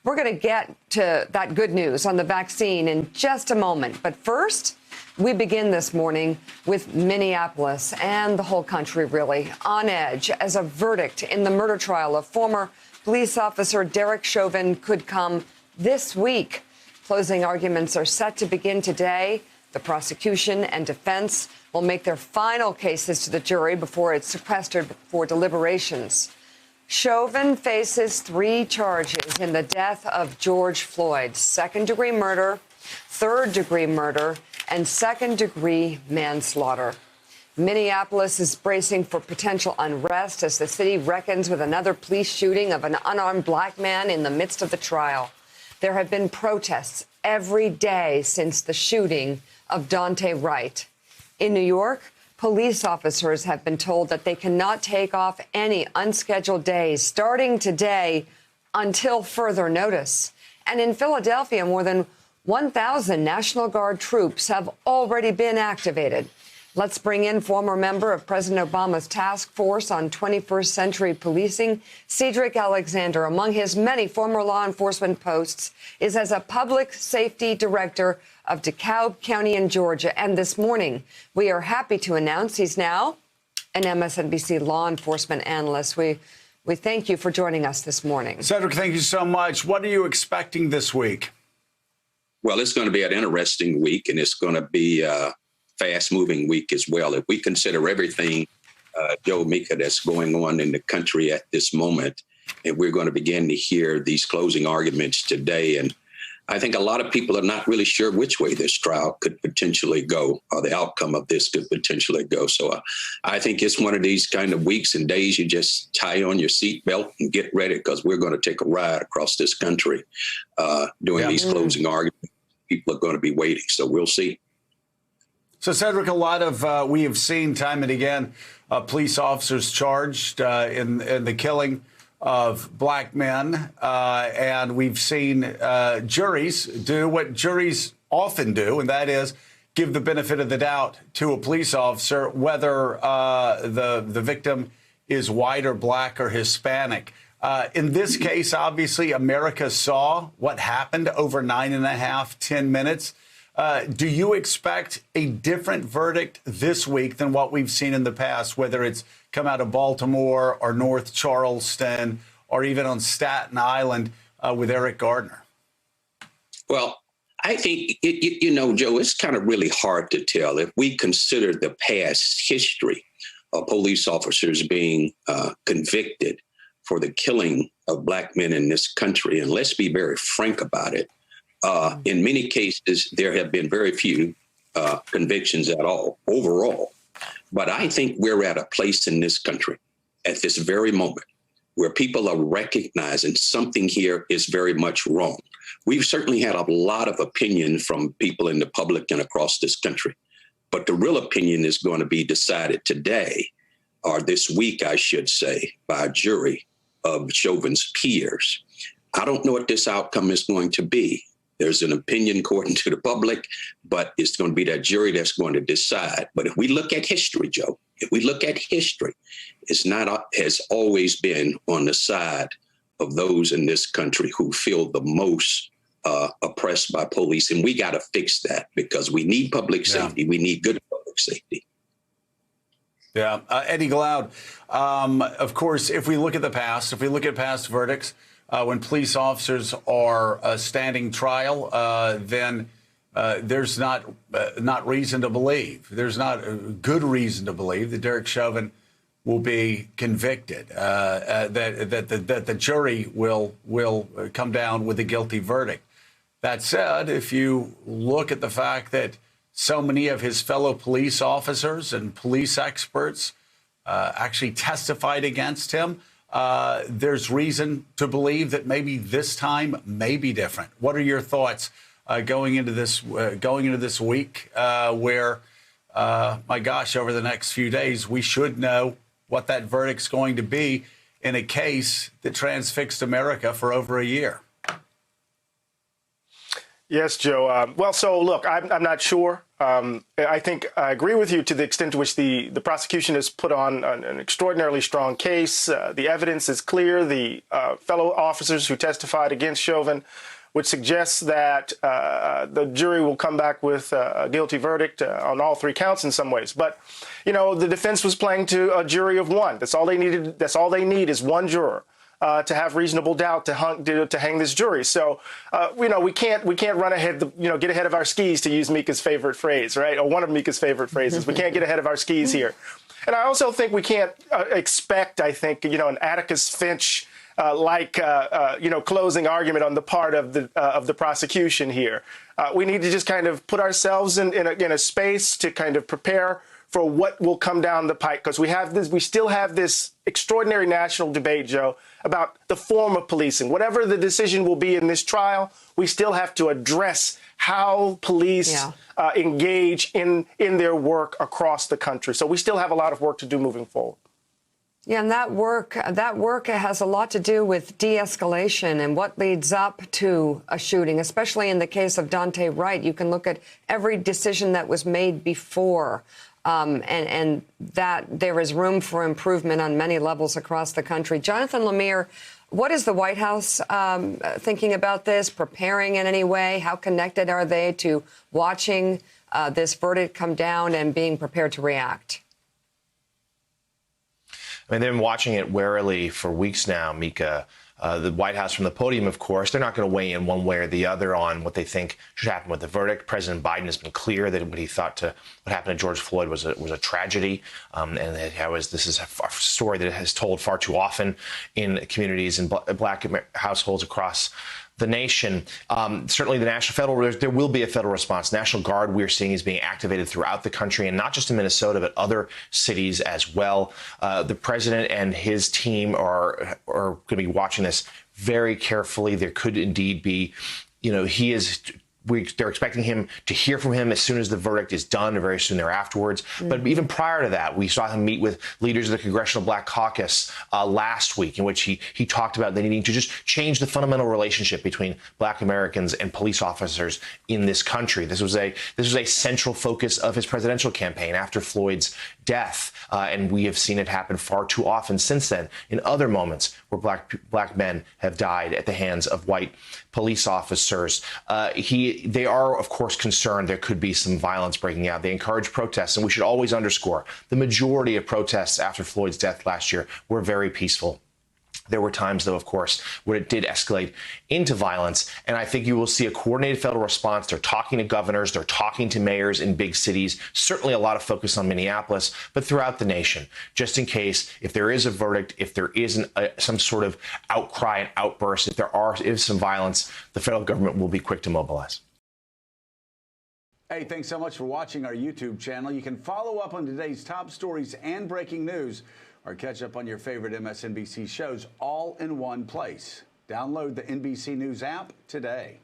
We're going to get to that good news on the vaccine in just a moment. But first, we begin this morning with Minneapolis and the whole country really on edge as a verdict in the murder trial of former police officer Derek Chauvin could come this week. Closing arguments are set to begin today. The prosecution and defense will make their final cases to the jury before it's sequestered for deliberations. Chauvin faces 3 charges in the death of George Floyd: second-degree murder, third-degree murder, and second-degree manslaughter. Minneapolis is bracing for potential unrest as the city reckons with another police shooting of an unarmed black man in the midst of the trial. There have been protests every day since the shooting of Daunte Wright. In New York, police officers have been told that they cannot take off any unscheduled days starting today until further notice. And in Philadelphia, more than 1,000 National Guard troops have already been activated. Let's bring in former member of President Obama's task force on 21st century policing, Cedric Alexander. Among his many former law enforcement posts is as a public safety director of DeKalb County in Georgia. And this morning, we are happy to announce he's now an MSNBC law enforcement analyst. We thank you for joining us this morning. Cedric, thank you so much. What are you expecting this week? Well, it's going to be an interesting week, and it's going to be fast-moving week as well. If we consider everything, Joe, Mika, that's going on in the country at this moment, and we're going to begin to hear these closing arguments today. And I think a lot of people are not really sure which way this trial could potentially go, or the outcome of this could potentially go. So I think it's one of these kind of weeks and days you just tie on your seatbelt and get ready, because we're going to take a ride across this country during these closing arguments. People are going to be waiting, so we'll see. So, Cedric, a lot of we have seen time and again police officers charged in the killing of black men, and we've seen juries do what juries often do, and that is give the benefit of the doubt to a police officer, whether the victim is white or black or Hispanic. In this case, obviously, America saw what happened over 9.5, 10 minutes. Do you expect a different verdict this week than what we've seen in the past, whether it's come out of Baltimore or North Charleston or even on Staten Island with Eric Gardner? Well, I think, Joe, it's kind of really hard to tell. If we consider the past history of police officers being convicted for the killing of black men in this country, and let's be very frank about it, in many cases, there have been very few convictions at all overall. But I think we're at a place in this country at this very moment where people are recognizing something here is very much wrong. We've certainly had a lot of opinion from people in the public and across this country. But the real opinion is going to be decided today, or this week, I should say, by a jury of Chauvin's peers. I don't know what this outcome is going to be. There's an opinion according to the public, but it's going to be that jury that's going to decide. But if we look at history, Joe, if we look at history, has always been on the side of those in this country who feel the most oppressed by police. And we got to fix that, because we need public safety. We need good public safety. Yeah. Eddie Glaude, of course, if we look at the past, if we look at past verdicts, when police officers are standing trial, then there's not reason to believe. There's not a good reason to believe that Derek Chauvin will be convicted, that the jury will come down with a guilty verdict. That said, if you look at the fact that so many of his fellow police officers and police experts actually testified against him, there's reason to believe that maybe this time may be different. What are your thoughts going into this week, where, my gosh, over the next few days, we should know what that verdict's going to be in a case that transfixed America for over a year? Yes, Joe. Well, so look, I'm not sure. I think I agree with you to the extent to which the prosecution has put on an extraordinarily strong case. The evidence is clear. The fellow officers who testified against Chauvin, which suggests that the jury will come back with a guilty verdict on all three counts in some ways. But, you know, the defense was playing to a jury of one. That's all they needed. That's all they need is one juror to have reasonable doubt to hang this jury. So, you know, we can't run ahead, get ahead of our skis, to use Mika's favorite phrase, right? Or one of Mika's favorite phrases. We can't get ahead of our skis here. And I also think we can't expect, an Atticus Finch closing argument on the part of the prosecution here. We need to just kind of put ourselves in a space to kind of prepare for what will come down the pike, because we still have this extraordinary national debate, Joe, about the form of policing. Whatever the decision will be in this trial, we still have to address how police engage in their work across the country. So we still have a lot of work to do moving forward. Yeah, and that work has a lot to do with de-escalation and what leads up to a shooting, especially in the case of Daunte Wright. You can look at every decision that was made before, and that there is room for improvement on many levels across the country. Jonathan Lemire, what is the White House thinking about this, preparing in any way? How connected are they to watching this verdict come down and being prepared to react? I mean, they've been watching it warily for weeks now, Mika. The White House from the podium, of course, they're not going to weigh in one way or the other on what they think should happen with the verdict. President Biden has been clear that what he thought what happened to George Floyd was a tragedy, and that this is a story that has told far too often in communities and black households across the nation. Certainly there will be a federal response. National Guard, we're seeing, is being activated throughout the country, and not just in Minnesota, but other cities as well. The president and his team are going to be watching this very carefully. There could indeed be, they're expecting him to hear from him as soon as the verdict is done, or very soon thereafterwards. But even prior to that, we saw him meet with leaders of the Congressional Black Caucus last week, in which he talked about the needing to just change the fundamental relationship between Black Americans and police officers in this country. This was a central focus of his presidential campaign after Floyd's death, and we have seen it happen far too often since then in other moments where black men have died at the hands of white police officers. They are, of course, concerned there could be some violence breaking out. They encourage protests, and we should always underscore the majority of protests after Floyd's death last year were very peaceful. There were times, though, of course, where it did escalate into violence. And I think you will see a coordinated federal response. They're talking to governors. They're talking to mayors in big cities. Certainly a lot of focus on Minneapolis, but throughout the nation, just in case, if there is a verdict, if there is some sort of outcry and outburst, if there is some violence, the federal government will be quick to mobilize. Hey, thanks so much for watching our YouTube channel. You can follow up on today's top stories and breaking news, or catch up on your favorite MSNBC shows all in one place. Download the NBC News app today.